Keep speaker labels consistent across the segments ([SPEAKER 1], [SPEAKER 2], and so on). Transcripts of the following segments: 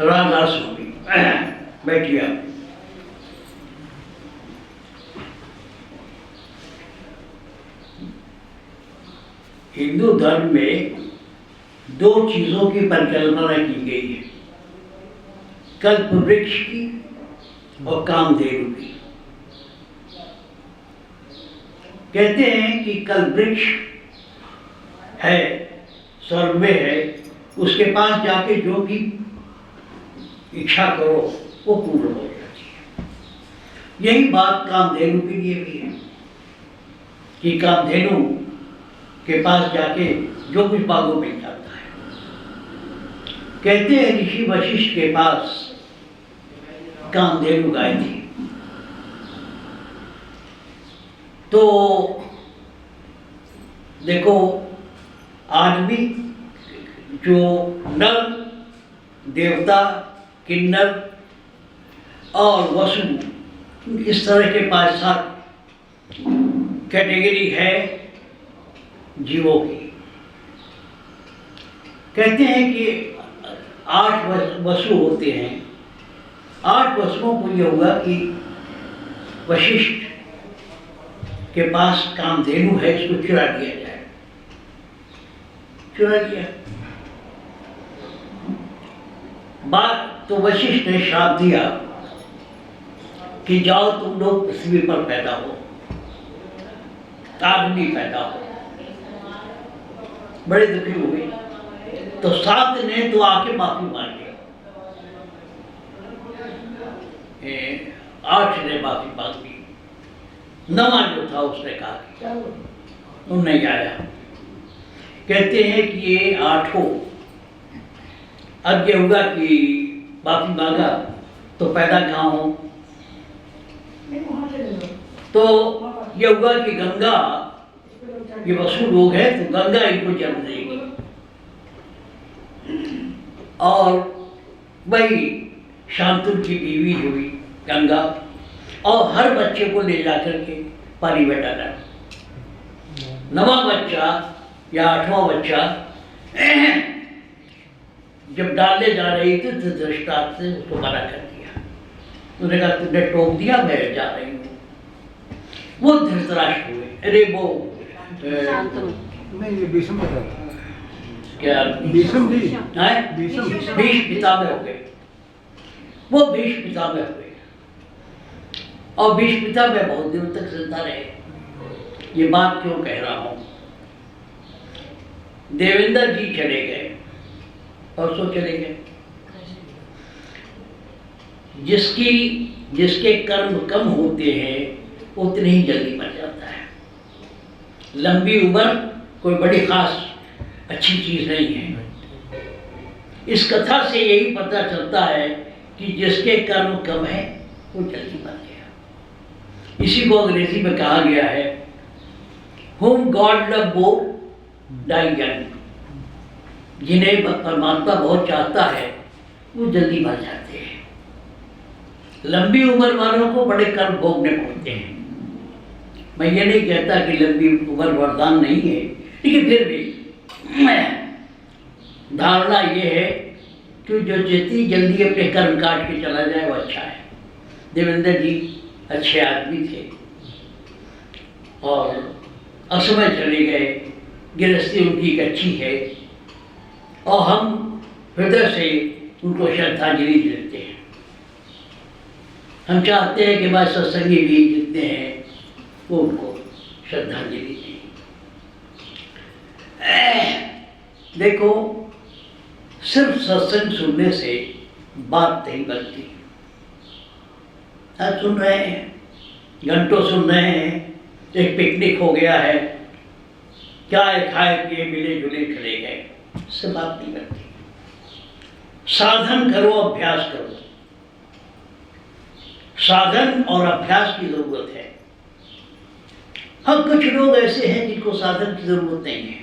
[SPEAKER 1] राधा स्वामी बैठिए आप। हिंदू धर्म में दो चीजों की परिकल्पना की गई है, कल्प वृक्ष की और कामधेनु की। कहते हैं कि कल्प वृक्ष है, स्वर्ग में है, उसके पास जाके जो भी इच्छा करो वो पूर्ण हो जाती है। यही बात कामधेनु के लिए भी है कि कामधेनु के पास जाके जो कुछ मांगो मिल जाता है। कहते हैं ऋषि वशिष्ठ के पास कामधेनु गाय थी, तो देखो आदमी जो नर देवता किन्नर और वसु इस तरह के 5-7 कैटेगरी है जीवों की। कहते हैं कि 8 वसु होते हैं। 8 वसुओं को यह हुआ कि वशिष्ठ के पास कामधेनु है, इसको चुरा लिया जाए। चुरा लिया बात तो वशिष्ठ ने श्राप दिया कि जाओ तुम लोग पृथ्वी पर पैदा हो, आदमी पैदा हो। बड़े दुखी हुए तो 7 ने तो आके माफी मांग ली, 8 ने माफी मांग ली। 9वां जो था उसने कहा कि तुम नहीं आया। कहते हैं कि ये 8 अब ये होगा कि माफी मांगा तो पैदा कहाँ हो, तो ये होगा कि गंगा, ये वसु लोग हैं तो गंगा इनको जन्म देगी और वही शांतनु की बीवी हुई गंगा, और हर बच्चे को ले जाकर के पानी में डाला। 9वां बच्चा या 8वां बच्चा जब डालने जा रही थी तो धृतराष्ट्र से उसको मना कर दिया। उसने कहा तुमने टोक दिया, मैं जा रही हूँ। वो धृतराष्ट्र हुए, अरे वो
[SPEAKER 2] नहीं, ये भीष्म का था।
[SPEAKER 1] क्या
[SPEAKER 2] भीष्म जी,
[SPEAKER 1] भीष्म पितामह हो गए। वो भीष्म पितामह हुए और भीष्म पितामह बहुत दिनों तक जिंदा रहे। ये बात क्यों कह रहा हूँ, देवेंद्र जी चले गए, परसों चले गए। जिसके कर्म कम होते हैं उतने ही जल्दी मर जाता है। लंबी उम्र कोई बड़ी खास अच्छी चीज नहीं है। इस कथा से यही पता चलता है कि जिसके कर्म कम है वो जल्दी मर गया। इसी को अंग्रेजी में कहा गया है, whom God love more die young। जिन्हें परमात्मा बहुत चाहता है वो जल्दी मर जाते हैं। लंबी उम्र वालों को बड़े कर्म भोगने पड़ते हैं। मैं ये नहीं कहता कि लंबी उम्र वरदान नहीं है, लेकिन फिर भी धारणा ये है कि जो जितनी जल्दी अपने कर्म काट के चला जाए वो अच्छा है। देवेंद्र जी अच्छे आदमी थे और असमय चले गए। गृहस्थी उनकी एक अच्छी है और हम हृदय से उनको श्रद्धांजलि देते हैं। हम चाहते हैं कि हमारे सत्संगी भी जितने हैं वो उनको श्रद्धांजलि दें। देखो, सिर्फ सत्संग सुनने से बात नहीं बनती। आप सुन रहे हैं, घंटों सुन रहे हैं, एक पिकनिक हो गया है, क्या खाए पिए मिले जुले चले गए, इससे बात नहीं बनती। साधन करो, अभ्यास करो। साधन और अभ्यास की जरूरत है। हम कुछ लोग ऐसे हैं जिनको साधन की जरूरत नहीं है,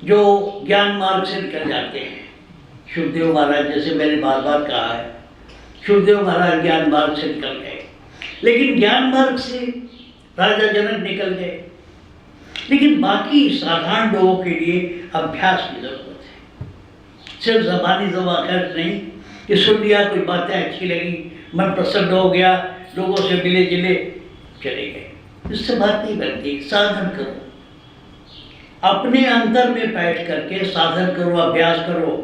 [SPEAKER 1] जो ज्ञान मार्ग से निकल जाते हैं। शुभदेव महाराज जैसे मैंने बार बार कहा है, शुभदेव महाराज ज्ञान मार्ग से निकल गए, लेकिन ज्ञान मार्ग से राजा जनक निकल गए। लेकिन बाकी साधारण लोगों के लिए अभ्यास की जरूरत है। सिर्फ ज़बानी दवा खर्च नहीं कि सुन लिया, कोई बातें अच्छी लगी, मन प्रसन्न हो गया, लोगों से मिले जुले चले गए, इससे बात नहीं बनती। साधन करो, अपने अंदर में बैठ करके साधन करो, अभ्यास करो,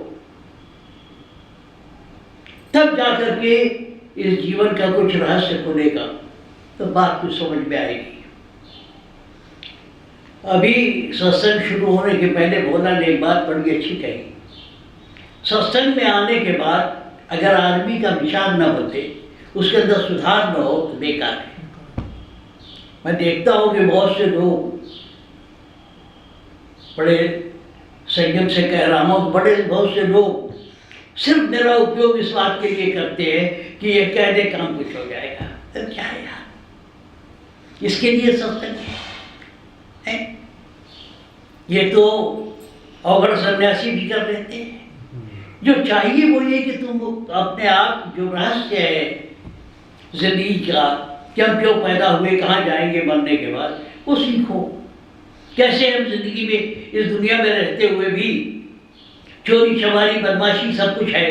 [SPEAKER 1] तब जाकर के इस जीवन का कुछ रहस्य खुलेगा, तो बात कुछ समझ में आएगी। अभी सत्संग शुरू होने के पहले भोला ने एक बात बड़ी अच्छी कही, सत्संग में आने के बाद अगर आदमी का विचार न बदले, उसके अंदर सुधार न हो, तो बेकार है। मैं देखता हूँ कि बहुत से लोग बड़े संयम से कह रहा हूँ, बहुत से लोग सिर्फ मेरा उपयोग इस बात के लिए करते हैं कि ये कह दे काम कुछ हो जाएगा। तो क्या है यार, इसके लिए सत्संग है? ये तो अवगढ़ सन्यासी भी कर लेते हैं। जो चाहिए वो ये कि तुम अपने आप जो रहस्य है जिंदगी का, कि हम क्यों पैदा हुए, कहाँ जाएंगे मरने के बाद, वो सीखो। कैसे हम जिंदगी में इस दुनिया में रहते हुए भी चोरी चमारी बदमाशी सब कुछ है,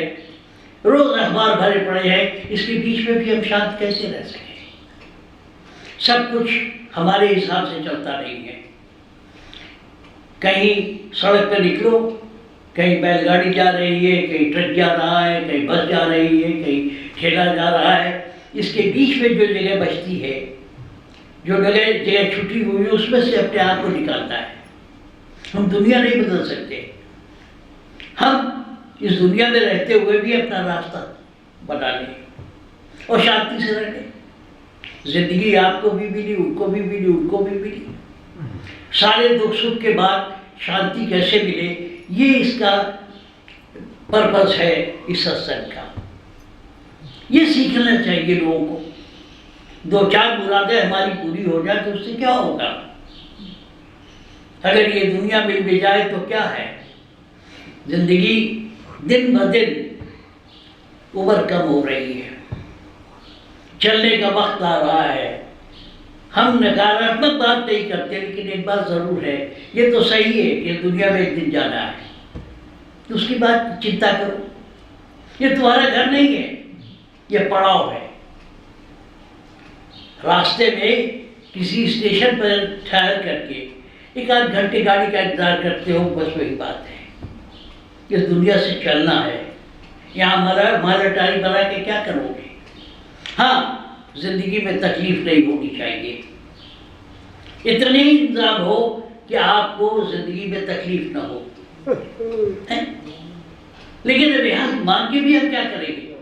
[SPEAKER 1] रोज अखबार भरे पड़े हैं, इसके बीच में भी हम शांत कैसे रह सकें? सब कुछ हमारे हिसाब से चलता नहीं है। कहीं सड़क पर निकलो, कहीं बैलगाड़ी जा रही है, कहीं ट्रक जा रहा है, कहीं बस जा रही है, कहीं ठेला जा रहा है, इसके बीच में जो जगह बचती है, जो जगह छुट्टी हुई है, उसमें से अपने आप को निकालता है। हम दुनिया नहीं बदल सकते, हम इस दुनिया में रहते हुए भी अपना रास्ता बना लें और शांति से रह लें। जिंदगी आपको भी मिली, उनको भी मिली, उनको भी मिली। सारे दुख सुख के बाद शांति कैसे मिले, ये इसका पर्पस है इस सत्संग का। ये सीखना चाहिए लोगों को। दो चार मुरादें हमारी पूरी हो जाए तो उससे क्या होगा? अगर ये दुनिया मिल भी जाए तो क्या है? जिंदगी दिन ब दिन उम्र कम हो रही है, चलने का वक्त आ रहा है। हम नकारात्मक बात नहीं करते, लेकिन एक बात जरूर है, ये तो सही है कि दुनिया में एक दिन जाना है, तो उसकी बात चिंता करो। ये तुम्हारा घर नहीं है, ये पड़ाव है। रास्ते में किसी स्टेशन पर ठहर करके एक आध घंटे गाड़ी का इंतजार करते हो, बस वही बात है। इस दुनिया से चलना है, यहाँ हमारा टाइम बना के क्या करोगे? हाँ, जिंदगी में तकलीफ नहीं होनी चाहिए, इतने ही इंतजाम हो कि आपको जिंदगी में तकलीफ ना हो। लेकिन अब यहाँ मांग के भी हम क्या करेंगे?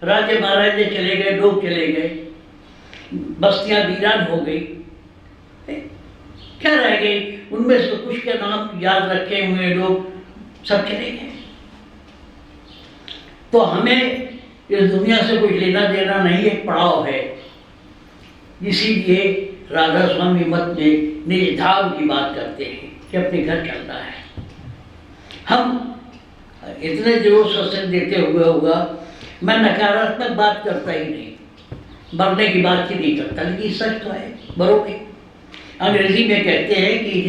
[SPEAKER 1] राजे महाराजे चले गए, लोग चले गए, बस्तियां वीरान हो गई, क्या रह गई? उनमें से कुछ के नाम याद रखे हुए लोग सब चले गए। तो हमें इस दुनिया से कुछ लेना देना नहीं है, पड़ाव है। इसीलिए राधा स्वामी मत में निज धाम की बात करते हैं कि अपने घर चलना है। हम इतने जो सत्संग देते हुए होगा, मैं नकारात्मक बात करता ही नहीं, मरने की बात ही नहीं करता, लेकिन सच तो है, मरोगे। अंग्रेजी में कहते हैं कि it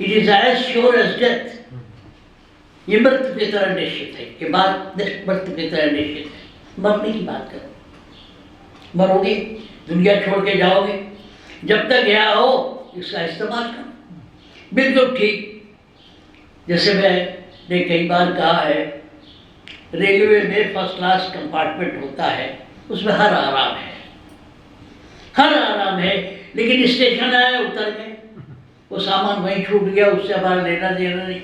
[SPEAKER 1] is as sure as death, ये मृत्यु की तरह निश्चित है, ये बात मृत्यु की तरह निश्चित है। मरने की बात करो, मरोगे, दुनिया छोड़ के जाओगे, जब तक यहाँ हो इसका इस्तेमाल करो। बिल्कुल ठीक, जैसे मैंने कई बार कहा है, रेलवे में फर्स्ट क्लास कंपार्टमेंट होता है, उसमें हर आराम है, हर आराम है, लेकिन स्टेशन आया उतर गए, वो सामान वहीं छूट गया, उससे हमारा लेना देना नहीं।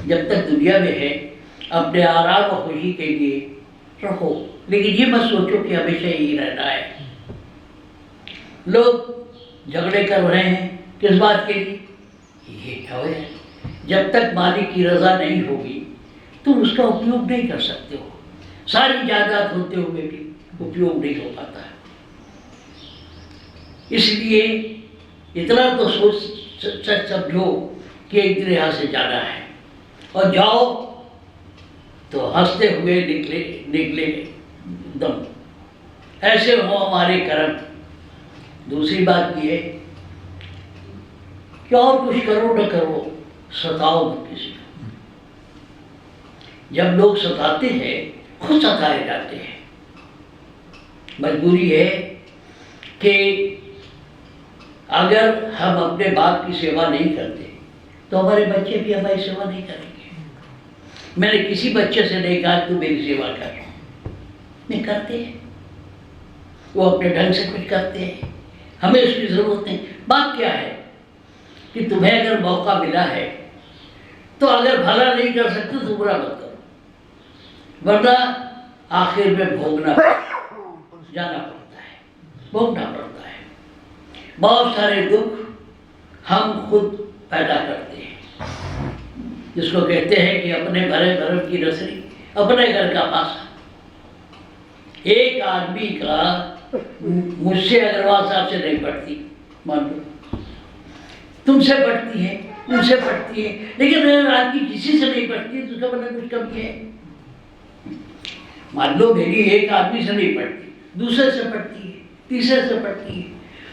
[SPEAKER 1] जब तक दुनिया में है, अपने आराम और खुशी के लिए रहो, लेकिन ये मत सोचो कि हमेशा यही रहना है। लोग झगड़े कर रहे हैं, किस बात के लिए? ये क्या है, जब तक मालिक की रजा नहीं होगी तुम उसका उपयोग नहीं कर सकते हो। सारी जायदाद होते हुए भी उपयोग नहीं हो पाता है। इसलिए इतना तो सच समझो कि एक दिन यहाँ से जाना है, और जाओ तो हंसते हुए निकले दम, ऐसे हो हमारे कर्म। दूसरी बात ये है कि और कुछ करो न करो, सताओ न किसी को। जब लोग सताते हैं खुद सताए जाते हैं। मजबूरी है कि अगर हम अपने बाप की सेवा नहीं करते तो हमारे बच्चे भी हमारी सेवा नहीं करेंगे। मैंने किसी बच्चे से नहीं कहा तू मेरी सेवा कर, नहीं करते हैं, वो अपने ढंग से कुछ करते हैं, हमें उसकी ज़रूरत नहीं। बात क्या है कि तुम्हें अगर मौका मिला है तो अगर भला नहीं कर सकते तो बुरा मत करो, वरना आखिर में भोगना जाना पड़ता है, भोगना पड़ता है। बहुत सारे दुख हम खुद पैदा करते हैं, जिसको कहते हैं कि अपने भरे भरम की रसरी अपने घर का पासा। एक आदमी का मुझसे अग्रवाल साहब से नहीं पड़ती, मान लो तुमसे पड़ती है, उनसे पड़ती है, लेकिन अगर आदमी किसी से नहीं पड़ती है तो उसका मतलब कुछ कमी है। मान लो मेरी एक आदमी से नहीं पड़ती, दूसरे से पड़ती है, तीसरे से पड़ती है,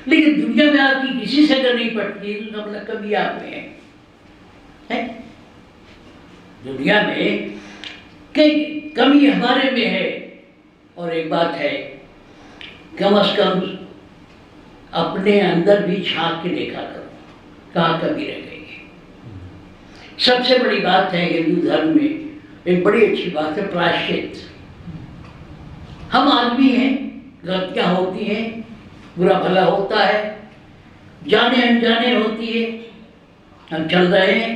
[SPEAKER 1] लेकिन दुनिया में आपकी किसी से अगर नहीं पड़ती है तो मतलब कभी आप में है। दुनिया में कई कमी हमारे में है। और एक बात है, कम से कम अपने अंदर भी झांक के देखा करो, कहाँ कमी रह गई है। सबसे बड़ी बात है हिंदू धर्म में, एक बड़ी अच्छी बात है प्रायश्चित। हम आदमी हैं, गलतियाँ होती हैं, बुरा भला होता है, जाने अनजाने होती है, हम चल रहे हैं,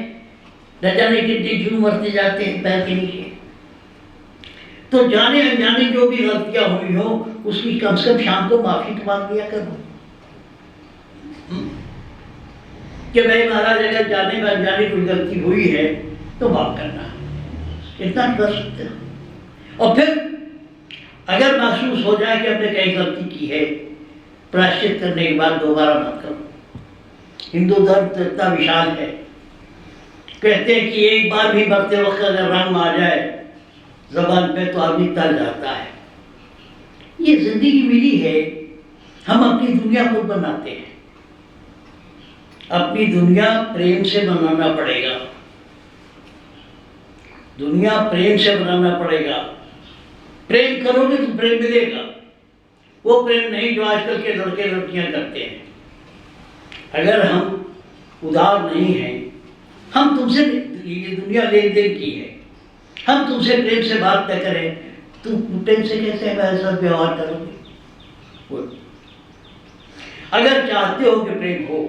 [SPEAKER 1] न जाने कितने जीव मरते जाते हैं पैर के नीचे। तो जाने अनजाने जो भी गलतियाँ हुई हो उसकी कम से कम शाम को माफी तो मांग लिया करो कि भाई महाराज अगर जाने में अनजाने कोई गलती हुई है तो माफ करना, इतना कर सकते हो। और फिर अगर महसूस हो जाए कि हमने कहीं गलती की है, प्रायश्चित करने के बाद दोबारा मत करो। हिंदू धर्म तो इतना विशाल है, कहते हैं कि एक बार भी मरते वक्त अगर रंग आ जाए ज़बान पे तो आदमी टल जाता है। ये जिंदगी मिली है, हम अपनी दुनिया खुद बनाते हैं। अपनी दुनिया प्रेम से बनाना पड़ेगा, दुनिया प्रेम से बनाना पड़ेगा। प्रेम करोगे तो प्रेम मिलेगा, वो प्रेम नहीं जो आजकल के लड़के लड़कियां करते हैं। अगर हम उदार नहीं हैं, हम तुमसे, ये दुनिया लेन देन की है, हम तुमसे प्रेम से बात न करें, तुम प्रेम से कैसे हमारे साथ व्यवहार करोगे? अगर चाहते हो कि प्रेम हो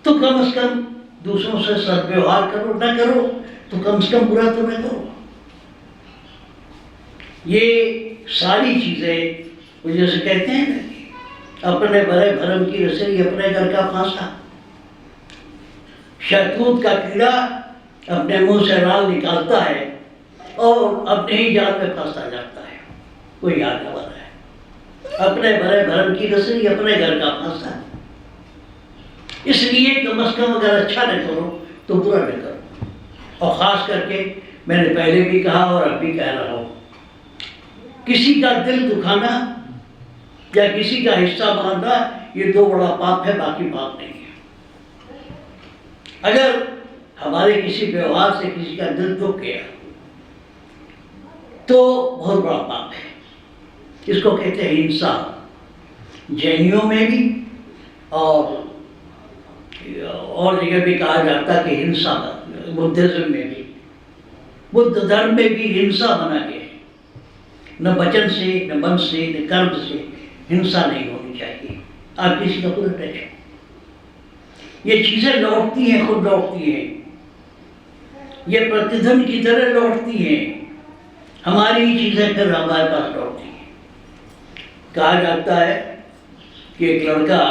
[SPEAKER 1] तो कम से कम दूसरों से सद्व्यवहार करो, न करो तो कम से कम बुरा तो न करो। ये सारी चीजें जैसे कहते हैं ना, अपने भरे भरम की रसरी अपने घर का फांसा। शहतूत का कीड़ा अपने मुंह से राल निकालता है और अपने ही जाल में फंसता जाता है। कोई याद वाला है, अपने भरे भरम की रसरी अपने घर का फांसा। इसलिए कम से कम अगर अच्छा न करो तो बुरा न करो। और ख़ास करके मैंने पहले भी कहा और अब भी कह रहा हूँ, किसी का दिल दुखाना या किसी का हिस्सा मारना ये दो बड़ा पाप है, बाकी पाप नहीं है। अगर हमारे किसी व्यवहार से किसी का दिल दुख गया तो बहुत बड़ा पाप है। इसको कहते हैं हिंसा। जैनियों में भी और जगह भी कहा जाता है कि हिंसा, बुद्धिज्म में भी, बुद्ध धर्म में भी हिंसा मना गया है। न वचन से, न मन से, न कर्म से हिंसा नहीं होनी चाहिए। आप किसी का खुद टच, ये चीजें लौटती हैं, खुद लौटती हैं, ये प्रतिधन की तरह लौटती हैं। हमारी ही चीजें फिर हमारे पास लौटती हैं। कहा जाता है कि एक लड़का,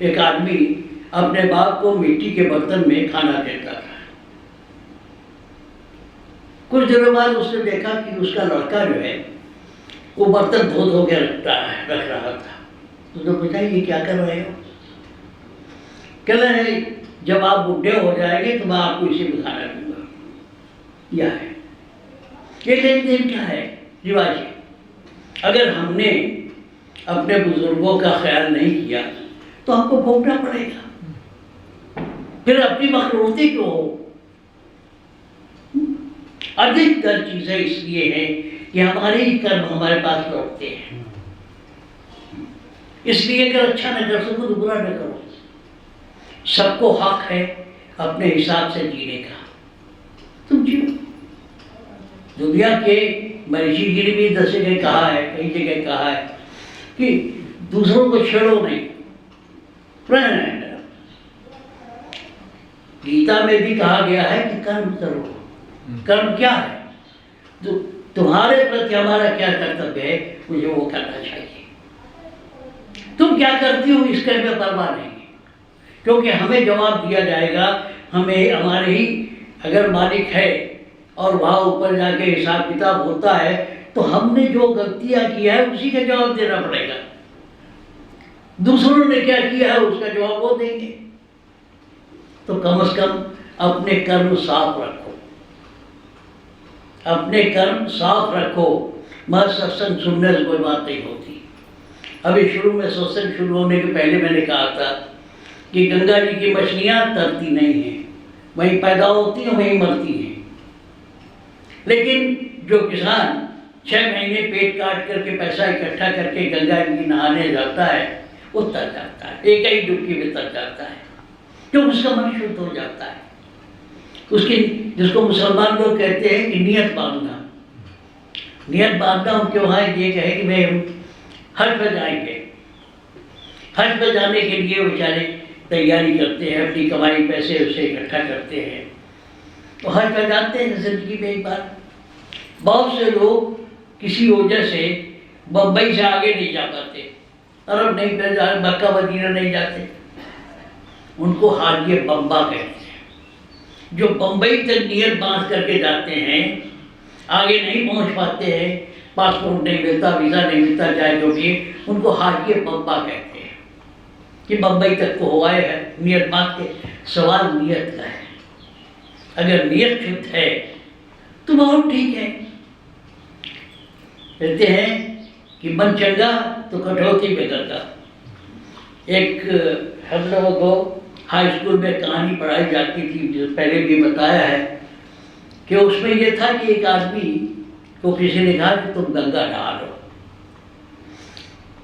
[SPEAKER 1] एक आदमी अपने बाप को मिट्टी के बर्तन में खाना देता था। कुछ दिनों बाद उसने देखा कि उसका लड़का जो है वो बर्तन धो धो के रख रहा था। उसने पूछा ये क्या कर रहे हो? कह रहे हैं जब आप बुढ़े हो जाएंगे तो मैं आपको इसी में खाना दूंगा। यह है, ये लेन देन क्या है, रिवाज है। अगर हमने अपने बुजुर्गों का ख्याल नहीं किया तो हमको भोगना पड़ेगा। फिर अपनी मखलूती क्यों हो? अधिकतर चीजें इसलिए हैं कि हमारे ही कर्म हमारे पास लौटते हैं। इसलिए अगर अच्छा न कर सको तो बुरा न करो। सबको हक है अपने हिसाब से जीने का, तुम जियो। दुनिया के महर्षि जी ने भी 10 जगह कहा है, कई जगह कहा है कि दूसरों को छेड़ो नहीं। गीता में भी कहा गया है कि कर्म करो। कर्म क्या है? तो तुम्हारे प्रति हमारा क्या कर्तव्य है, मुझे वो करना चाहिए। तुम क्या करती हो इसके में परवाह नहीं, क्योंकि हमें जवाब दिया जाएगा। हमें हमारे ही अगर मालिक है और वहाँ ऊपर जाके हिसाब किताब होता है तो हमने जो गलतियां किया है उसी का जवाब देना पड़ेगा। दूसरों ने क्या किया है उसका जवाब वो देंगे। तो कम से कम अपने कर्म साफ रखो, अपने कर्म साफ रखो। मैं सत्संग सुनने से कोई बात नहीं होती। अभी शुरू में सत्संग शुरू होने के पहले मैंने कहा था कि गंगा जी की मछलियाँ तरती नहीं हैं, वहीं पैदा होती हैं वहीं मरती हैं। लेकिन जो किसान 6 महीने पेट काट करके पैसा इकट्ठा करके गंगा जी नहाने जाता है वो तर जाता है, एक ही डुबकी में तर जाता है, क्यों? उसका मन शुद्ध हो जाता है। उसकी, जिसको मुसलमान लोग कहते हैं कि नियत बांधना। नियत बांधना क्यों है? ये कहे कि मैं हज पर जाएंगे, हज पर जाने के लिए बेचारे तैयारी करते हैं, अपनी कमाई पैसे उसे इकट्ठा करते हैं, तो हज पर जाते हैं जिंदगी में एक बार। बहुत से लोग किसी वजह से बम्बई से आगे नहीं जा पाते, अरब नहीं जा जाते, मक्का मदीना नहीं जाते, उनको हाजिए बम्बा कहते हैं। जो बम्बई तक नियत बांध करके जाते हैं, आगे नहीं पहुंच पाते हैं, पासपोर्ट नहीं मिलता, वीज़ा नहीं मिलता, चाहे जो भी, उनको हाजिए बम्बा कहते हैं कि बम्बई तक तो हो आए हैं नियत बांध के। सवाल नियत का है। अगर नियत शुद्ध है तो बहुत ठीक है। कहते हैं कि मन चंगा तो कटौती में गंगा। एक हम लोगों को हाई स्कूल में कहानी पढ़ाई जाती थी, जो पहले भी बताया है, कि उसमें ये था कि एक आदमी को किसी ने कहा कि तुम गंगा नहा लो।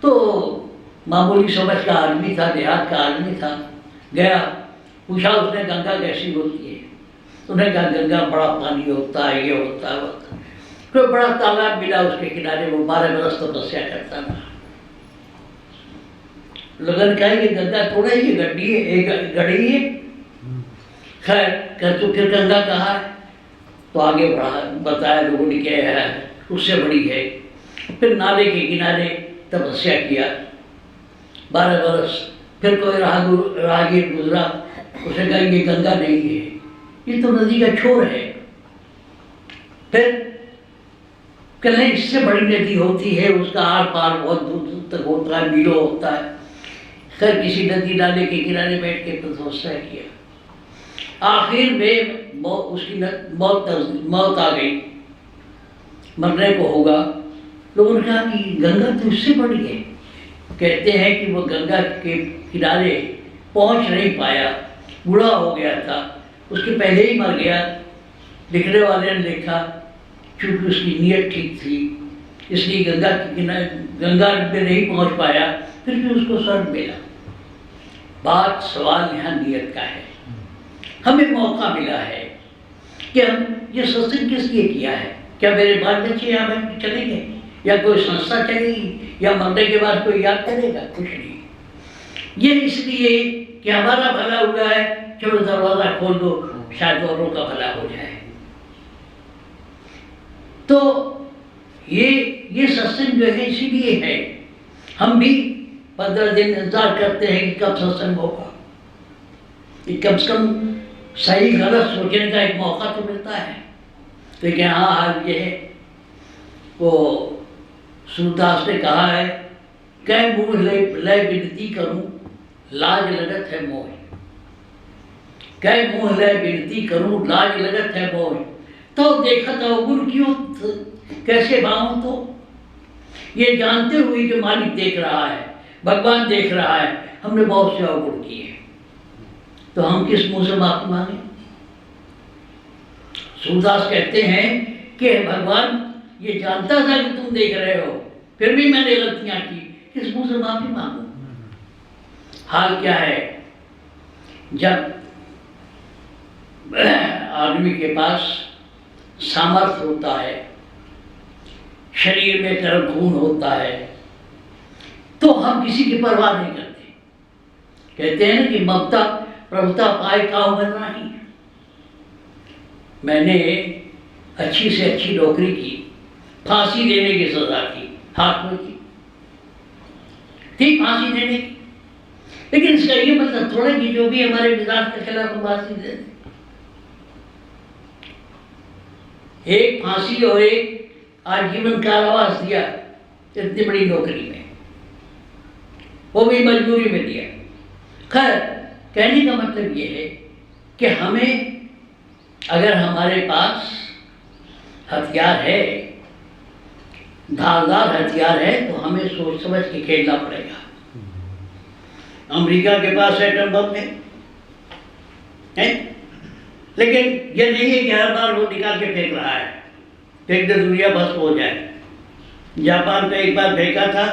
[SPEAKER 1] तो मामूली समझ का आदमी था, देहात का आदमी था, गया, पूछा उसने गंगा कैसी होती है। उन्हें कहा गंगा बड़ा पानी होता है, ये होता है, होता है। तो बड़ा तालाब मिला उसके किनारे, वो 12 बरस तपस्या करता था। लगन कहा कि गंगा थोड़ा ही गड्डी है, एक गढ़ी है। खैर कर तो फिर गंगा कहा है, तो आगे बढ़ा, बताया लोगों ने क्या है, उससे बड़ी है। फिर नाले के किनारे तपस्या किया 12 बरस। फिर कोई राहगीर गुजरा, उसे कहा ये गंगा नहीं है, ये तो नदी का छोर है। फिर कहीं इससे बड़ी नदी होती है, उसका आर पार बहुत दूर दूर तक होता है, मीलों होता है। खैर किसी नदी नाले के किनारे बैठ के तपस्या किया। आखिर में उसकी मौत आ गई, मरने को होगा। लोगों ने कहा कि गंगा तो इससे बड़ी है। कहते हैं कि वो गंगा के किनारे पहुंच नहीं पाया, बूढ़ा हो गया था, उसके पहले ही मर गया। लिखने वाले ने लिखा चूँकि उसकी नीयत ठीक थी इसलिए गंगा के किनारे, गंगा में नहीं पहुंच पाया, फिर भी उसको स्वर्ग मिला। बात सवाल यहाँ नीयत का है। हमें मौका मिला है कि हम ये सत्संग किस लिए किया है। क्या मेरे बाल बच्चे यहाँ बैठ चलेंगे, या कोई संस्था चलेगी, या मरने के बाद कोई याद करेगा? कुछ नहीं। ये इसलिए कि हमारा भला हुआ है, चलो दरवाज़ा खोल दो, शायद औरों का भला हो जाए। तो ये सत्संग जो है इसीलिए है। हम भी 15 दिन इंतजार करते हैं कि कब सत्संग होगा, कि कम से कम सही गलत सोचने का एक मौका तो मिलता है। लेकिन हाँ हाल ये है, वो सूरदास ने कहा है, कै मुँह लय विनती करूं, लाज लगत है मोह। कै मुँह लय विनती करूं, लाज लगत है मोह। तो देखा था गुरु क्यों कैसे भाऊं, तो ये जानते हुए जो मालिक देख रहा है, भगवान देख रहा है, हमने बहुत से अवगुण किए, तो हम किस मुंह से माफी मांगे? सूरदास कहते हैं कि भगवान ये जानता था कि तुम देख रहे हो, फिर भी मैंने गलतियां की, किस मुंह से माफी मांगू। हाल क्या है, जब आदमी के पास सामर्थ्य होता है, शरीर में गर्म खून होता है, तो हम किसी की परवाह नहीं करते। कहते हैं ना कि ममता प्रभुता पाए काऊ बनना ही। मैंने अच्छी से अच्छी नौकरी की, फांसी देने की सजा की, हाथ में की थी फांसी देने की, लेकिन इसका ये मतलब थोड़ा कि जो भी हमारे मिजाज के खिलाफ हम फांसी दे दें। एक फांसी और एक आजीवन कारावास दिया इतनी बड़ी नौकरी में, वो भी मजबूरी में दिया। खैर, कहने का मतलब ये है कि हमें अगर हमारे पास हथियार है, धारदार हथियार है, तो हमें सोच समझ के खेलना पड़ेगा। अमेरिका के पास एटम बम है, लेकिन ये नहीं है कि हर बार वो निकाल के फेंक रहा है, फेंक दे दुनिया भस्म हो जाए। जापान का एक बार फेंका था,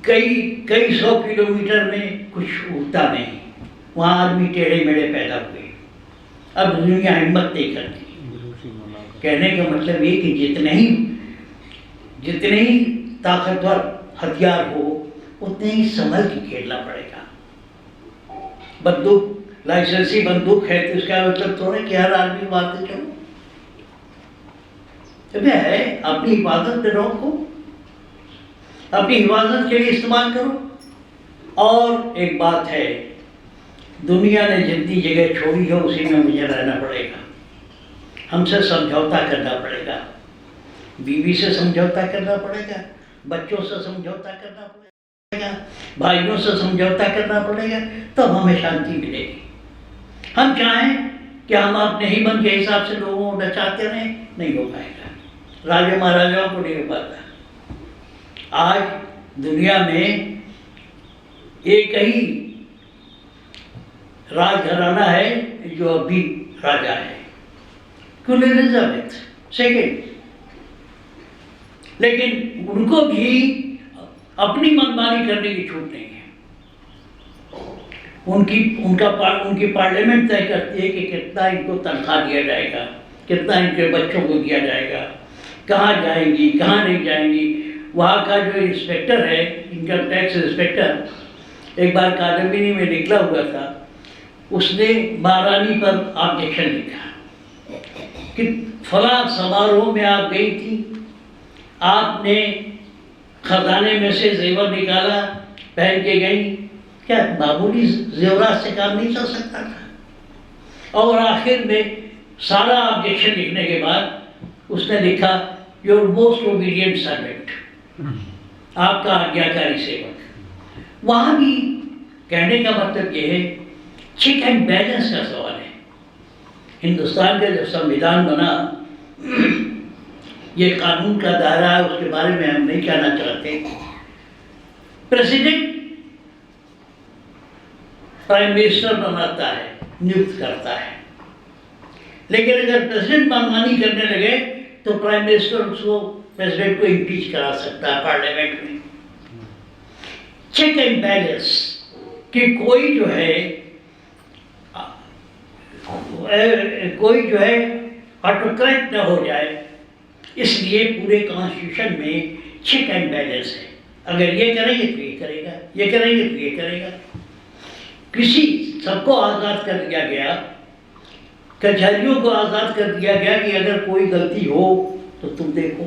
[SPEAKER 1] कई 100 किलोमीटर में कुछ उगता नहीं, वहाँ आदमी टेढ़े मेढ़े पैदा हुए। अब दुनिया हिम्मत नहीं करती। कहने का मतलब ये कि जितने ही ताकतवर हथियार हो, उतने ही संभल के खेलना पड़ेगा। बंदूक, लाइसेंसी बंदूक है तो इसका मतलब थोड़ा कि हर आदमी मारते चलो। है अपनी हिफाजत पे रोको, अपनी हिफाजत के लिए इस्तेमाल करो। और एक बात है, दुनिया ने जितनी जगह छोड़ी है उसी में मुझे रहना पड़ेगा। हमसे समझौता करना पड़ेगा, बीवी से समझौता करना पड़ेगा, बच्चों से समझौता करना पड़ेगा, भाइयों से समझौता करना पड़ेगा, तब हमें शांति मिलेगी। हम चाहें कि हम अपने ही मन के हिसाब से लोगों को नचाते रहें, नहीं हो पाएगा। राजा महाराजाओं को नहीं हो पाता। आज दुनिया में एक ही राजघराना है जो अभी राजा है, क्वीन एलिजाबेथ सेकेंड, लेकिन उनको भी अपनी मनमानी करने की छूट नहीं है। उनकी पार्लियामेंट तय करती है कि कितना इनको तनख्वाह दिया जाएगा, कितना इनके बच्चों को दिया जाएगा, कहाँ जाएंगी, कहाँ नहीं जाएंगी। वहाँ का जो इंस्पेक्टर है, इनकम टैक्स इंस्पेक्टर, एक बार कादम्बिनी में निकला हुआ था, उसने महारानी पर ऑब्जेक्शन लिखा कि फला समारोह में आप गई थी, आपने खजाने में से जेवर निकाला, पहन के गई, क्या मामूली जेवरात से काम नहीं चल सकता था? और आखिर में सारा ऑब्जेक्शन लिखने के बाद उसने लिखा, योर मोस्ट ओबीडियंट सर्वेंट, आपका आज्ञाकारी सेवक। वहाँ भी कहने का मतलब ये है, चेक एंड बैलेंस का सवाल है। हिंदुस्तान का जब संविधान बना, ये कानून का दायरा है, उसके बारे में हम नहीं कहना चाहते। प्रेसिडेंट प्राइम मिनिस्टर बनाता है, नियुक्त करता है, लेकिन अगर प्रेसिडेंट मनमानी करने लगे तो प्राइम मिनिस्टर उसको, प्रेसिडेंट को इम्पीच करा सकता है पार्लियामेंट में। चेक एंड बैलेंस कि कोई जो है ऑटोक्रेट न हो जाए, इसलिए पूरे कॉन्स्टिट्यूशन में चेक एंड बैलेंस है। अगर ये करेंगे तो ये करेगा, ये करेंगे तो ये करेगा। सबको आज़ाद कर दिया गया, कचहरियों को आज़ाद कर दिया गया कि अगर कोई गलती हो तो तुम देखो।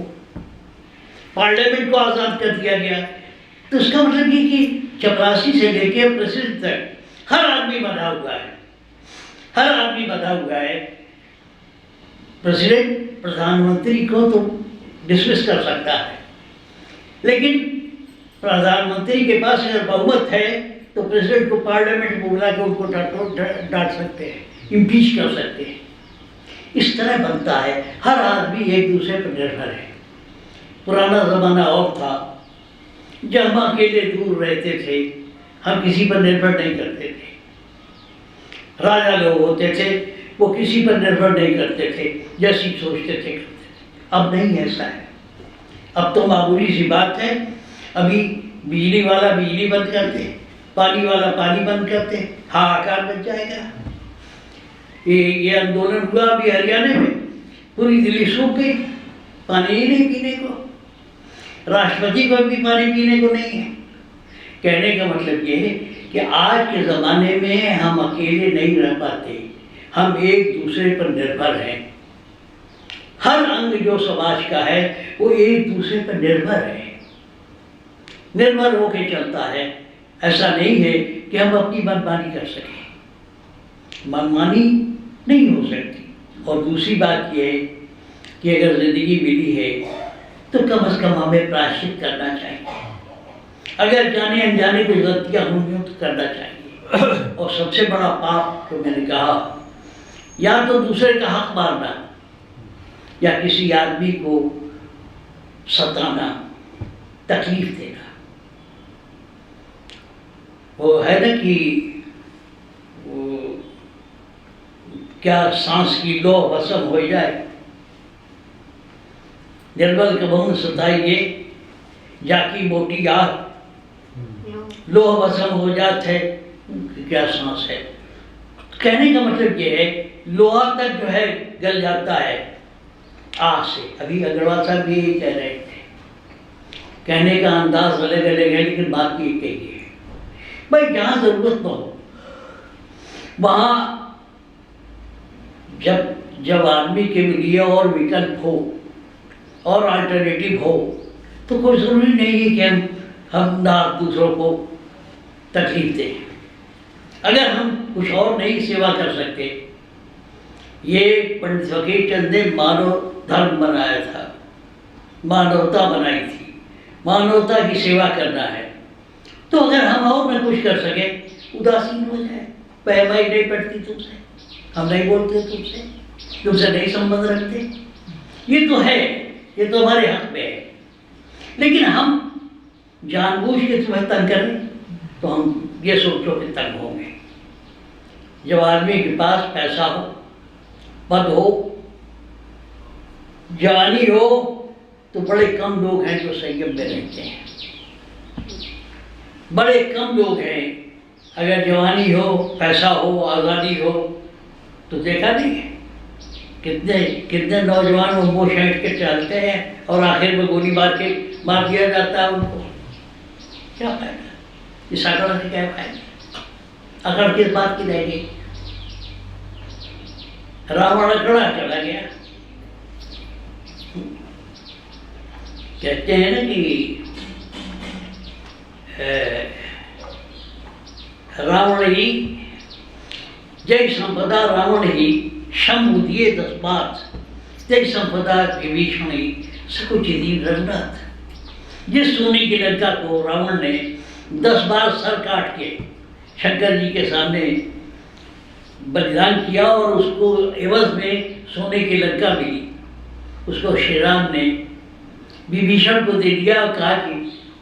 [SPEAKER 1] पार्लियामेंट को आज़ाद कर दिया गया, तो इसका मतलब ये कि चपरासी से लेके प्रेसिडेंट तक हर आदमी बंधा हुआ है, हर आदमी बंधा हुआ है। प्रेसिडेंट प्रधानमंत्री को तो डिसमिस कर सकता है, लेकिन प्रधानमंत्री के पास अगर बहुमत है तो प्रेसिडेंट को पार्लियामेंट में बुला के उनको डांट सकते हैं, इम्पीच कर सकते हैं। इस तरह बनता है, हर आदमी एक दूसरे पर निर्भर है। पुराना ज़माना और था जब हम अकेले दूर रहते थे, हम किसी पर निर्भर नहीं करते थे। राजा लोग होते थे, वो किसी पर निर्भर नहीं करते थे, जैसी सोचते थे करते थे। अब नहीं ऐसा है। अब तो मामूली सी बात है, अभी बिजली वाला बिजली बंद कर दे, पानी वाला पानी बंद कर दे, हाहाकार बच जाएगा। ये आंदोलन हुआ अभी हरियाणा में, पूरी दिल्ली सूख गई, पानी ही नहीं पीने को, राष्ट्रपति को भी पानी पीने को नहीं है। कहने का मतलब ये है कि आज के ज़माने में हम अकेले नहीं रह पाते, हम एक दूसरे पर निर्भर हैं। हर अंग जो समाज का है वो एक दूसरे पर निर्भर है, निर्भर होकर चलता है। ऐसा नहीं है कि हम अपनी मनमानी कर सकें, मनमानी नहीं हो सकती। और दूसरी बात यह है कि अगर ज़िंदगी मिली है तो कम से कम हमें प्रायश्चित करना चाहिए। अगर जाने अनजाने कोई गलतियाँ होंगी तो करना चाहिए। और सबसे बड़ा पाप जो मैंने कहा, या तो दूसरे का हक मारना या किसी आदमी को सताना, तकलीफ देना। वो है ना कि वो क्या सांस की लो वसम हो जाए, निर्बल कबून सताइए जाकी मोटी आग, लोह वसम हो जात है, क्या सांस है। कहने का मतलब ये है, लोहा तक जो है गल जाता है आग से। अभी अग्रवाल साहब भी यही कह रहे थे, कहने का अंदाज अलग अलग है लेकिन बात ये कही है भाई, जहाँ जरूरत न हो वहाँ जब आदमी के लिए और विकल्प हो और अल्टरनेटिव हो तो कोई ज़रूरी नहीं है कि हम ना दूसरों को तकलीफ दें। अगर हम कुछ और नहीं सेवा कर सकते, ये पंडित फकीर चंद ने मानव धर्म बनाया था, मानवता बनाई थी, मानवता की सेवा करना है। तो अगर हम और न कुछ कर सके, उदासीन हो जाए, पहमाई नहीं पड़ती तुमसे, हम नहीं बोलते तुमसे, तुमसे नहीं संबंध रखते, ये तो है, ये तो हमारे हक में है। लेकिन हम जानबूझ के तुम्हें तंग करें तो हम ये सोचो कि तंग होंगे। जब आदमी के पास पैसा हो, पद हो, जवानी हो, तो बड़े कम लोग हैं जो संयम में रहते हैं, बड़े कम लोग हैं। अगर जवानी हो, पैसा हो, आज़ादी हो, तो देखा नहीं है कितने नौजवान वो शेंट के चलते हैं और आखिर में गोली मार दिया जाता है उनको। क्या फायदा इस अकड़ से, क्या फायदा? अकड़ किस बात की रह गई? रावण अकड़ा चला गया। कहते हैं ना कि रावण ही जय संपदा, रावण ही शंभु दिए 10 बात, जय संपदा विभीषण ही सकुचि दीन रघुनाथ। जिस सोने की लंका को रावण ने 10 बार सर काट के शंकर जी के सामने बलिदान किया और उसको एवज में सोने की लंका मिली, उसको श्री राम ने विभीषण को दे दिया और कहा कि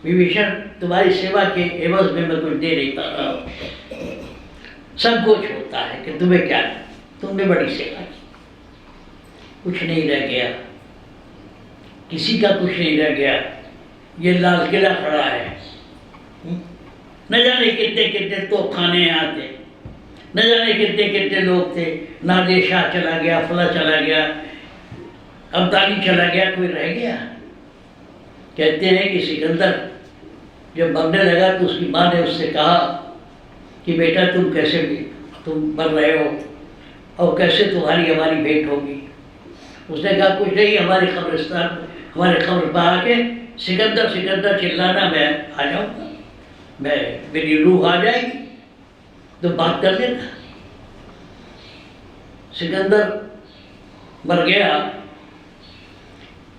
[SPEAKER 1] विभीषण तुम्हारी सेवा के एवज में मैं कुछ दे नहीं पा रहा हूँ। संकोच होता है कि तुम्हें क्या, तुमने बड़ी सेवा की, कुछ नहीं रह गया, किसी का कुछ नहीं रह गया। ये लाल किला खड़ा है, न जाने कितने कितने तोपखाने यहाँ थे, न जाने कितने कितने लोग थे। नादिर शाह चला गया, फला चला गया, अब्दाली चला गया, कोई रह गया? कहते हैं कि सिकंदर जब मरने लगा तो उसकी माँ ने उससे कहा कि बेटा तुम मर रहे हो और कैसे तुम्हारी हमारी भेंट होगी। उसने कहा कुछ नहीं, हमारे कब्रिस्तान, हमारे कब्र पर आके सिकंदर सिकंदर चिल्लाना, मैं आ जाऊँगा, मेरी रूह आ जाएगी तो बात कर लेना। सिकंदर मर गया।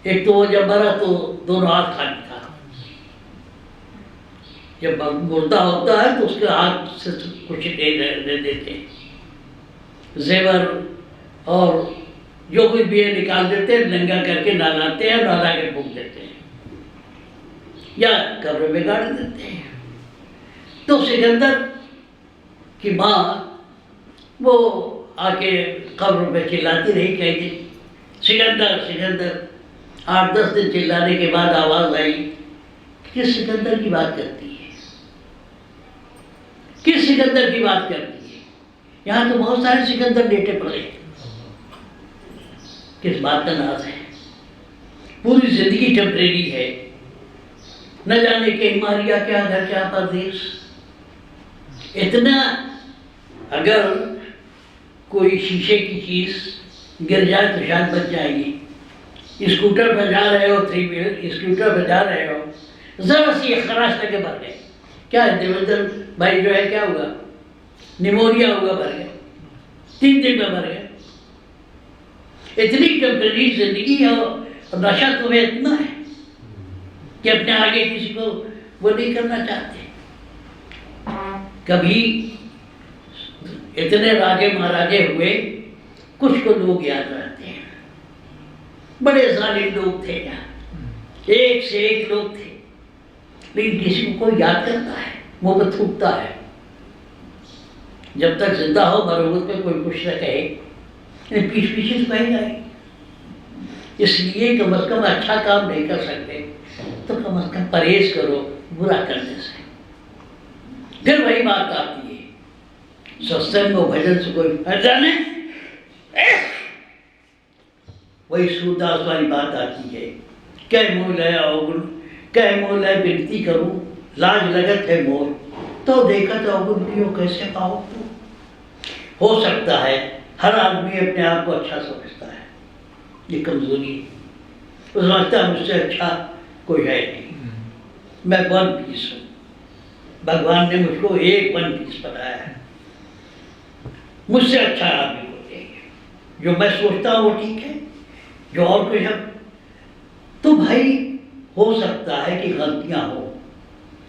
[SPEAKER 1] एक तो वो जब मरा तो दोनों हाथ खाली था। जब मुर्दा होता है तो उसके हाथ से कुछ नहीं रहने देते, जेवर और जो कुछ भी है निकाल देते हैं, नंगा करके नहलाते हैं, नहला के फूंक देते हैं या कब्र में गाड़ देते हैं। तो सिकंदर की माँ वो आके कब्र पे चिल्लाती रही कई दिन, सिकंदर सिकंदर। 8-10 दिन चिल्लाने के बाद आवाज आई, किस सिकंदर की बात करती है, किस सिकंदर की बात करती है? यहाँ तो बहुत सारे सिकंदर लेटे पड़े, किस बात का नाज है? पूरी जिंदगी टेम्परेरी है, न जाने कहीं मारिया क्या घर क्या परदेश। इतना अगर कोई शीशे की चीज गिर जाए तो शायद बच जाएगी। स्कूटर पर जा रहे हो, 3 व्हीलर स्कूटर पर जा रहे हो, जरा सी खराश लगे भर गए, क्या है देवेंद्र भाई जो है क्या हुआ, निमोनिया हुआ, भर गए, 3 दिन में भर गए। इतनी टेम्परेरी जिंदगी है और नशा तुम्हें इतना है कि अपने आगे किसी को वो नहीं करना चाहते। कभी इतने रागे महाराजे हुए, कुछ को लोग याद रहते हैं, बड़े जालिम लोग थे यहाँ, एक से एक लोग थे, लेकिन किसी को कोई याद करता है, मुंह पर थूकता है। जब तक जिंदा हो मरोगत पे कोई कुछ न कहे, पीछे पीछे तो कहेगा ही। इसलिए कम अज कम अच्छा काम नहीं कर सकते तो कम अज कम परहेज करो बुरा करने से। फिर वही बात आती है, सत्संग और भजन से कोई फायदा नहीं, वही सूरदास वाली बात आती है, कह मोल है अवगुण, कह मोल है विनती करूं, लाज लगत है मोर, तो देखत अवगुण पियो कैसे पाओ। हो सकता है हर आदमी अपने आप को अच्छा समझता है, ये कमजोरी है, वो समझता है मुझसे अच्छा कोई है नहीं, मैं 1 पीस हूँ, भगवान ने मुझको एक 1 पीस बनाया है, मुझसे अच्छा आदमी को देंगे, जो मैं सोचता हूँ वो ठीक है, जो और कोई है। तो भाई हो सकता है कि गलतियाँ हो,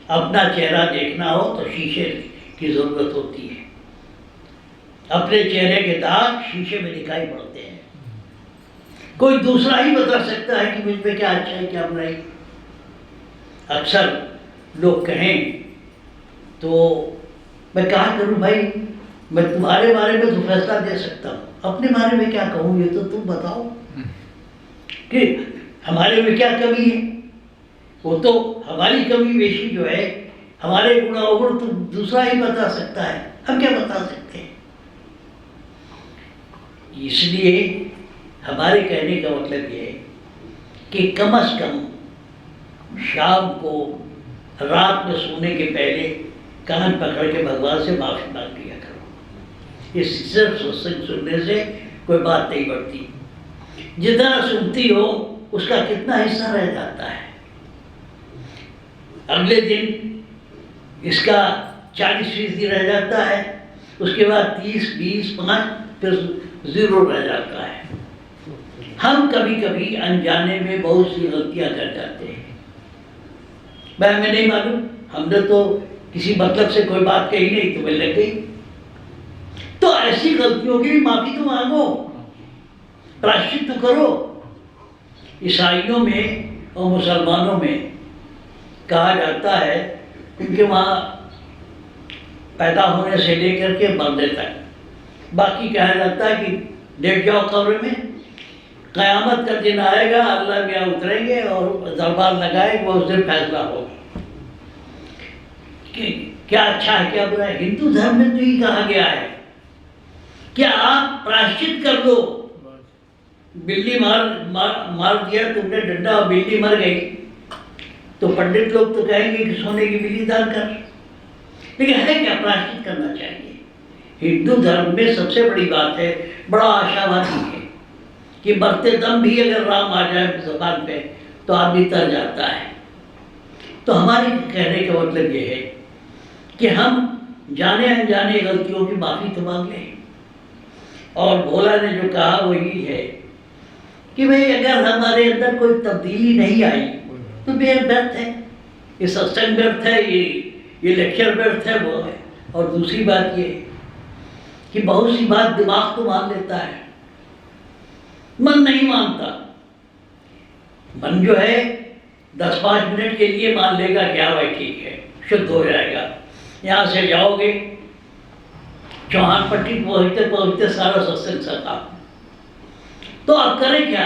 [SPEAKER 1] अपना चेहरा देखना हो तो शीशे की जरूरत होती है, अपने चेहरे के दाग शीशे में दिखाई पड़ते हैं। कोई दूसरा ही बता सकता है कि मुझ पे क्या अच्छा है क्या बुरा है। अक्सर लोग कहें तो मैं क्या करूं भाई, मैं तुम्हारे बारे में तो फैसला दे सकता हूँ, अपने बारे में क्या कहूँ ये तो तुम बताओ कि हमारे में क्या कमी है। वो तो हमारी कमी बेशी जो है, हमारे गुण अवगुण तो दूसरा ही बता सकता है, हम क्या बता सकते हैं। इसलिए हमारे कहने का मतलब ये है कि कम से कम शाम को रात में सोने के पहले कान पकड़ के भगवान से माफी मांग लिया करो। इस सिर्फ सत्संग सुनने से कोई बात नहीं बढ़ती, जितना सुनती हो उसका कितना हिस्सा रह जाता है। अगले दिन इसका 40% रह जाता है, उसके बाद 30, 20, 5 फिर 0 रह जाता है। हम कभी कभी अनजाने में बहुत सी गलतियां कर जाते हैं। मैं हमें नहीं मालूम, हमने तो किसी मतलब से कोई बात कही नहीं तो मैं लग गई। तो ऐसी गलतियों की भी माफी तो मांगो, प्रायश्चित तो करो। ईसाइयों में और मुसलमानों में कहा जाता है क्योंकि वहाँ पैदा होने से लेकर के मरने तक, बाकी कहा जाता है कि लेट जाओ कब्र में, क़यामत का दिन आएगा, अल्लाह मियाँ उतरेंगे और दरबार लगाएंगे, वो उस दिन फैसला होगा कि क्या अच्छा है क्या बुरा है। हिंदू धर्म में तो ये कहा गया है कि आप प्रायश्चित कर दो। बिल्ली मार दिया तुमने डंडा और बिल्ली मर गई तो पंडित लोग तो कहेंगे कि सोने की बिल्ली दान कर, लेकिन है क्या, प्रायश्चित करना चाहिए। हिंदू धर्म में सबसे बड़ी बात है, बड़ा आशावादी है कि मरते दम भी अगर राम आ जाए ज़बान पे तो आदमी तर जाता है। तो हमारे कहने का मतलब ये है कि हम जाने अनजाने गलतियों की माफ़ी तो मांग लें। और भोला ने जो कहा वो यही है कि भाई अगर हमारे अंदर कोई तब्दीली नहीं आई तो व्यर्थ है, ये सत्संग व्यर्थ है, ये लेक्चर व्यर्थ है, वो है। और दूसरी बात ये कि बहुत सी बात दिमाग तो मान लेता है, मन नहीं मानता। मन जो है 10-5 मिनट के लिए मान लेगा क्या भाई ठीक है, शुद्ध हो जाएगा। यहाँ से जाओगे चौहान पट्टी पहुँचते पहुँचते सारा सत्संग सका। तो अब करें क्या?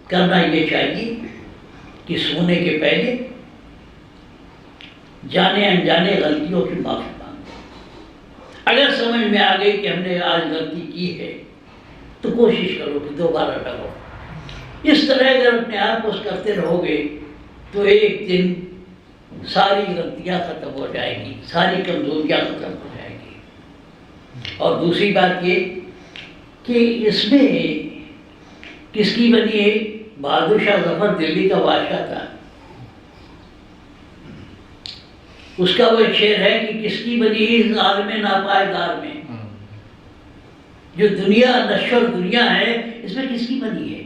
[SPEAKER 1] करना ये चाहिए कि सोने के पहले जाने अनजाने गलतियों की माफी मांगो। अगर समझ में आ गई कि हमने आज गलती की है तो कोशिश करो कि दोबारा न हो। इस तरह अगर अपने आप को करते रहोगे तो एक दिन सारी गलतियां खत्म हो जाएगी, सारी कमजोरियां खत्म हो जाएगी। और दूसरी बात ये कि इसमें किसकी बनी है? बहादुर शाह जफर दिल्ली का बादशाह था, उसका वो शेर है कि किसकी बनी इस आलम नापायदार में, जो दुनिया नश्वर दुनिया है इसमें किसकी बनी है?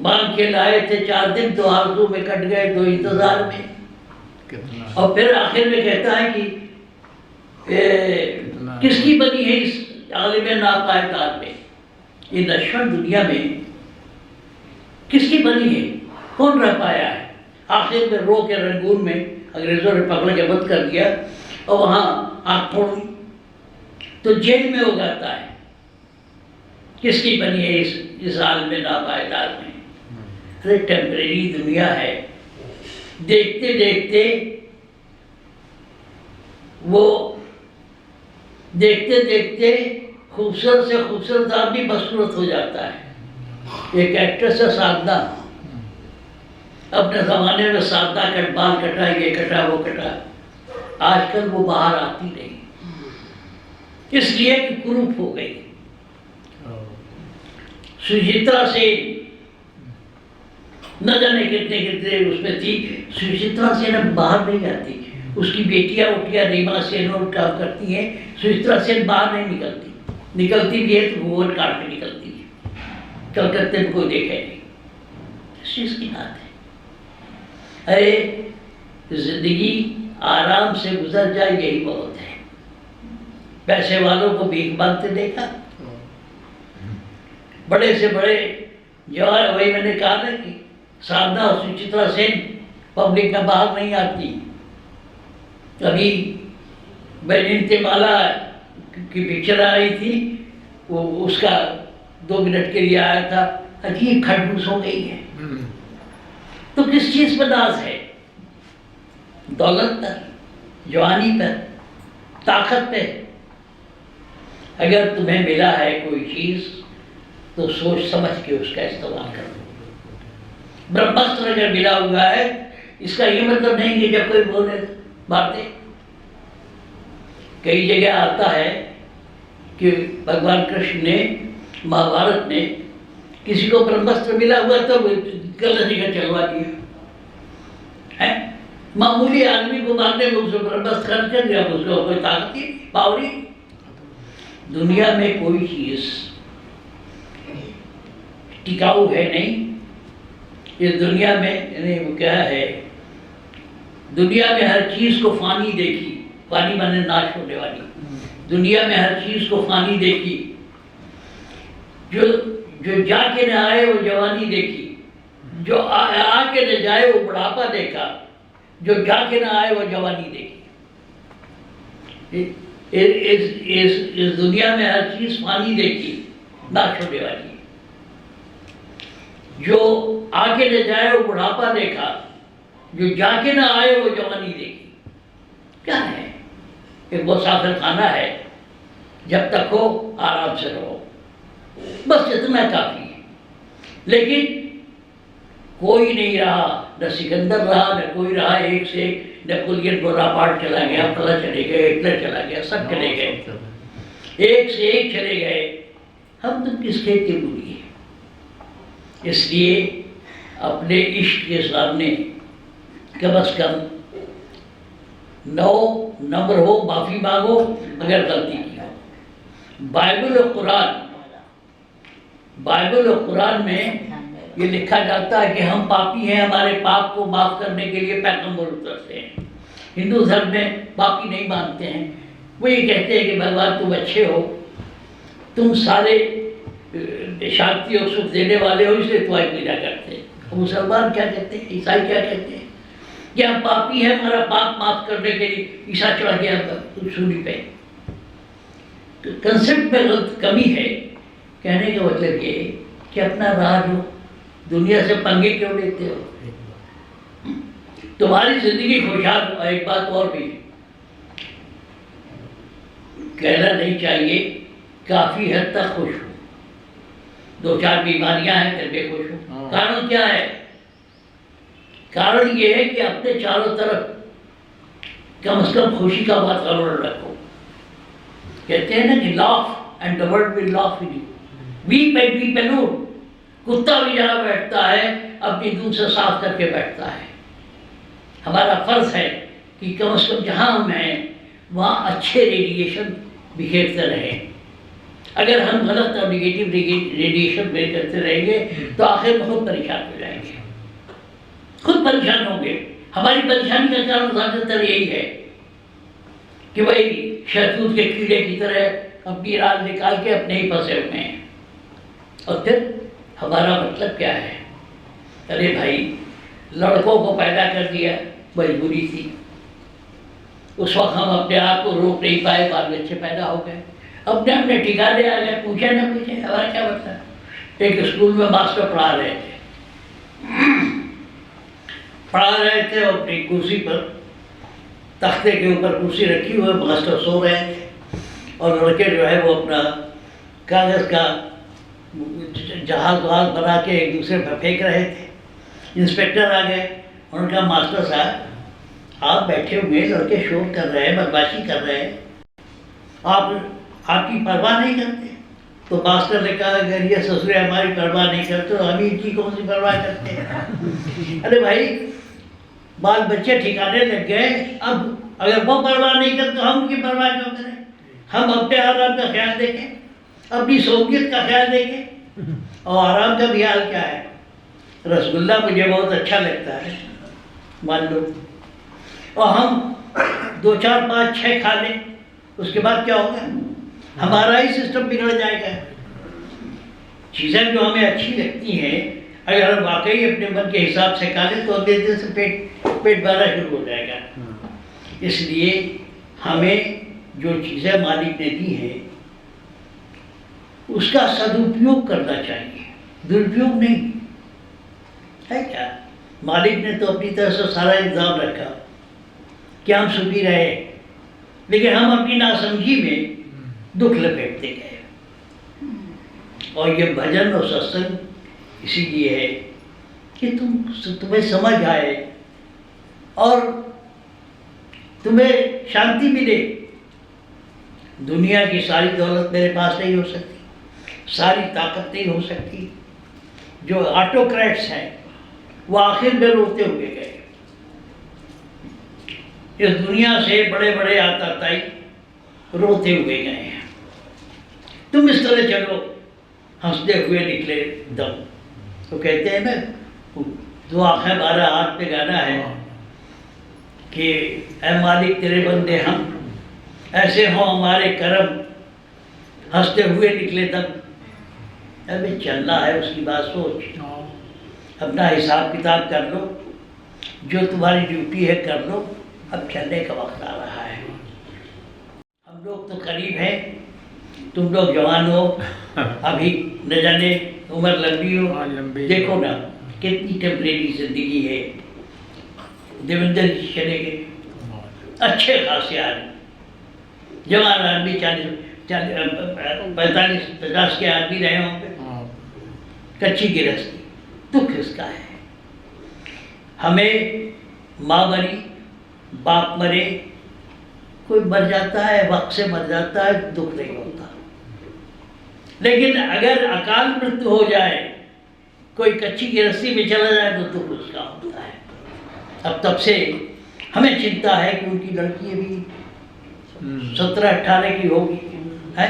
[SPEAKER 1] मांग के लाए थे 4 दिन तो आरज़ू में कट गए 2 इंतजार में। और फिर आखिर में कहता है कि किसकी बनी है इस आलिम नापायदार में, ये नश्वर दुनिया में किसकी बनी है? कौन रह पाया है? आखिर में रो के रंगून में अंग्रेजों ने पकड़ के बंद कर दिया और वहाँ आँख फोड़ दी तो जेल में हो जाता है। किसकी बनी है इस आलिम नापायदार में? अरे टेम्परेरी दुनिया है, देखते देखते वो देखते देखते खूबसूरत से खूबसूरत आदमी बदसूरत हो जाता है। एक एक्ट्रेस है साधना, अपने ज़माने में साधना कट बाल कटा, ये कटा वो कटा, आजकल वो बाहर आती नहीं इसलिए कि कुरूप हो गई। सुचित्रा सेन न जाने कितने कितने उसमें थी, सुचित्रा सेन बाहर नहीं आती, उसकी बेटियां उठिया रीमा सेन और काम करती हैं, सुचित्रा सेन बाहर नहीं निकलती, निकलती भी है तो भुवन काट के निकलती है, कलकत्ते में कोई देखे नहीं। इस चीज़ की बात है। अरे जिंदगी आराम से गुजर जाए यही बहुत है। पैसे वालों को भीख मांगते देखा, बड़े से बड़े जवान, वही मैंने कहा ना कि साधना और सुचित्रा सेन पब्लिक में बाहर नहीं आती। अभी बैजंती माला की पिक्चर आई थी, वो उसका 2 मिनट के लिए आया था, अजीब खड़बूस हो गई है। तो किस चीज़ पर नाज है? दौलत पर, जवानी पर, ताकत पे। अगर तुम्हें मिला है कोई चीज़ तो सोच समझ के उसका इस्तेमाल करो। ब्रह्मास्त्र अगर मिला हुआ है इसका ये मतलब नहीं कि जब कोई बोले बातें, कई जगह आता है कि भगवान कृष्ण ने महाभारत में किसी को ब्रह्मास्त्र मिला हुआ तो गलत जगह चलवा दिया है। मामूली आदमी को मारने में उसको ब्रह्मास्त्र खर्च कर दिया, उसको कोई ताकत ही पावरी। दुनिया में कोई चीज़ टिकाऊ है नहीं। इस दुनिया में यानी वो क्या है, दुनिया में हर चीज़ को फानी देखी, फानी माने नाश होने वाली, दुनिया में हर चीज़ को फानी देखी, जो जाके न आए वो जवानी देखी, जो आके न जाए वो बुढ़ापा देखा, जो जाके न आए वो जवानी देखी। इस दुनिया में हर चीज़ फानी देखी, नाश होने वाली। जो आके न जाए वो बुढ़ापा देखा, जो जाके न आए वो जवानी देखी। क्या है? एक मुसाफिर खाना है, जब तक हो आराम से रहो, बस इतना काफ़ी है। लेकिन कोई नहीं रहा, न सिकंदर रहा, न कोई रहा, एक से एक नेपोलियन बोनापार्ट चला गया, फला चले गए, हिटलर चला गया, सब चले गए, एक से एक चले गए। हम तुम किसके के बुरी है? इसलिए अपने इश्क के सामने कम अज़ कम 9 नंबर हो, माफ़ी मांगो अगर गलती की हो। बाइबल और कुरान में ये लिखा जाता है कि हम पापी हैं, हमारे पाप को माफ़ करने के लिए पैगंबर उतरते हैं। हिंदू धर्म में पापी नहीं मानते हैं, वो ये कहते हैं कि भगवान तुम अच्छे हो, तुम सारे शांति और सुख देने वाले हो, इसलिए तुम्हारी पूजा करते हैं। मुसलमान क्या कहते हैं, ईसाई क्या कहते हैं, क्या पापी है, हमारा पाप माफ करने के लिए ईसा चढ़ गया सूली पे। तो कंसेप्ट में गलत कमी है। कहने का मतलब ये कि अपना राज हो, दुनिया से पंगे क्यों लेते हो? तुम्हारी जिंदगी खुशहाल हो। एक बात और भी कहना नहीं चाहिए, काफी हद तक खुश हो। 2-4 बीमारियां हैं फिर भी खुश हो। कारण क्या है? कारण ये है कि अपने चारों तरफ कम से कम खुशी का वातावरण रखो। कहते हैं ना कि laugh and the world will laugh with you, weep and weep alone. कुत्ता भी जहाँ बैठता है अपनी दूध से साफ करके बैठता है। हमारा फर्ज है कि कम से कम जहाँ हम हैं वहाँ अच्छे रेडिएशन बिखेरते रहें। अगर हम गलत और निगेटिव रेडिएशन बेर करते रहेंगे तो आखिर में खुद परेशान हो जाएंगे, खुद परेशान होंगे। हमारी परेशानी का कारण ज़्यादातर यही है कि भाई शहतूत के कीड़े की तरह अपनी राज निकाल के अपने ही फंसे हुए हैं। और फिर हमारा मतलब क्या है? अरे भाई, लड़कों को पैदा कर दिया, मजबूरी थी। उस वक्त हम अपने आप को रोक नहीं पाए, बाल बच्चे पैदा हो गए, अपने ठिकाने आ गए। पूछे ना पूछे, हमारा क्या मतलब? एक स्कूल में मास्टर पढ़ा रहे थे अपनी कुर्सी पर, तख्ते के ऊपर कुर्सी रखी हुई, मास्टर सो रहे थे और लड़के जो है वो अपना कागज़ का जहाज बना के एक दूसरे पर फेंक रहे थे। इंस्पेक्टर आ गए, उन्होंने कहा मास्टर साहब, आप बैठे हुए लड़के शोर कर रहे हैं, बदमाशी कर रहे हैं, आपकी परवाह नहीं करते? तो मास्टर ने कहा अगर ये ससुरे हमारी परवाह नहीं करते तो हम इनकी कौन सी परवाह करते हैं? अरे भाई, बाल बच्चे ठिकाने लग गए, अब अगर वो परवाह नहीं करते तो हम उनकी परवाह क्यों करें? हम अपने आराम का ख्याल देखें, अपनी सहूलियत का ख्याल देखें। और आराम का भी हाल क्या है? रसगुल्ला मुझे बहुत अच्छा लगता है, मान लो, और हम 2, 4, 5, 6 खा लें, उसके बाद क्या होगा? हमारा ही सिस्टम बिगड़ जाएगा। चीज़ें जो हमें अच्छी लगती हैं, अगर हम वाकई अपने मन के हिसाब से खा लें तो अगले दिन से पेट भरना शुरू हो जाएगा। इसलिए हमें जो चीज़ें मालिक ने दी हैं उसका सदुपयोग करना चाहिए, दुरुपयोग नहीं, है क्या? मालिक ने तो अपनी तरफ से सारा इंतजाम रखा कि हम सुखी रहे, लेकिन हम अपनी नासमझी में दुख लपेटते गए। और ये भजन और सत्संग इसीलिए है कि तुम्हें समझ आए और तुम्हें शांति मिले। दुनिया की सारी दौलत मेरे पास नहीं हो सकती, सारी ताकत नहीं हो सकती। जो ऑटोक्रेट्स हैं वो आखिर में रोते हुए गए। इस दुनिया से बड़े बड़े आताताई रोते हुए गए हैं। तुम इस तरह चलो, हंसते हुए निकले दम। तो कहते हैं ना, 2 आँखें 12 हाथ पे गाना है कि ऐ मालिक तेरे बंदे हम, ऐसे हो हमारे करम, हंसते हुए निकले दम। अबे चलना है, उसकी बात सोच, अपना हिसाब किताब कर लो, जो तुम्हारी ड्यूटी है कर लो। अब चलने का वक्त आ रहा है। हम लोग तो करीब हैं, तुम लोग जवान हो, अभी न जाने उम्र लंबी हो। देखो ना कितनी टेम्परेरी जिंदगी है। देवेंद्र जी चले गए, अच्छे खासे आदमी, जवान आदमी, 45-50 के आदमी रहे होंगे, कच्ची गिरस्ती। दुख इसका है। हमें माँ मरी, बाप मरे, कोई मर जाता है, वक्त से मर जाता है, दुख नहीं होता। लेकिन अगर अकाल मृत्यु हो जाए, कोई कच्ची गिरस्ती में चला जाए तो दुख उसका होता है। अब तब से हमें चिंता है कि उनकी लड़की भी 17-18 की होगी, है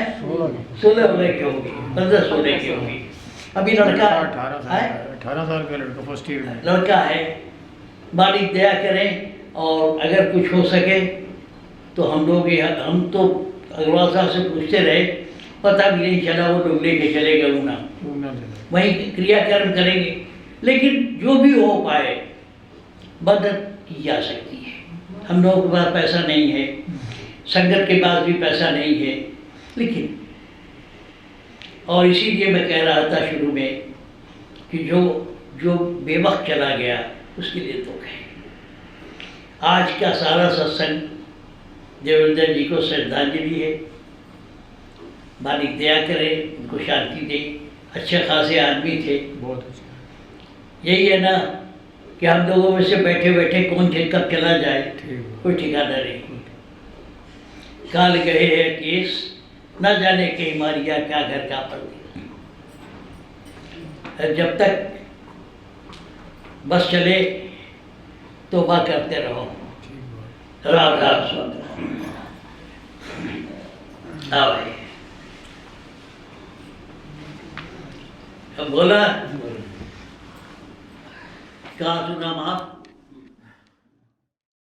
[SPEAKER 1] 16 की होगी, 15-16 की होगी। अभी लड़का
[SPEAKER 2] 18 साल का लड़का, फर्स्ट ईयर में
[SPEAKER 1] लड़का है। मालिक दया करें और अगर कुछ हो सके तो हम तो अग्रवाल साहब से पूछते रहे, पता भी नहीं चला, वो लोग लेके चले गए ऊना, वहीं क्रियाकर्म करेंगे। लेकिन जो भी हो पाए, मदद की जा सकती है। हम लोगों के पास पैसा नहीं है, संगत के पास भी पैसा नहीं है, लेकिन और इसीलिए मैं कह रहा था शुरू में कि जो जो बेवक्त चला गया उसके लिए दुख है। आज का सारा सत्संग देवेंद्र जी को श्रद्धांजलि है। मालिक दया करे, उनको शांति दे। अच्छे खासे आदमी थे।
[SPEAKER 2] बहुत अच्छा।
[SPEAKER 1] यही है ना कि हम लोगों में से बैठे बैठे कौन कब चला जाए,
[SPEAKER 2] ठीक।
[SPEAKER 1] कोई ठिकाना नहीं। काल गए है केस, न जाने के मारिया क्या घर का पड़ दिया। जब तक बस चले तौबा करते रहो। राम राम स्वामी। हाँ भाई, अब बोला कहाँ सुना आप?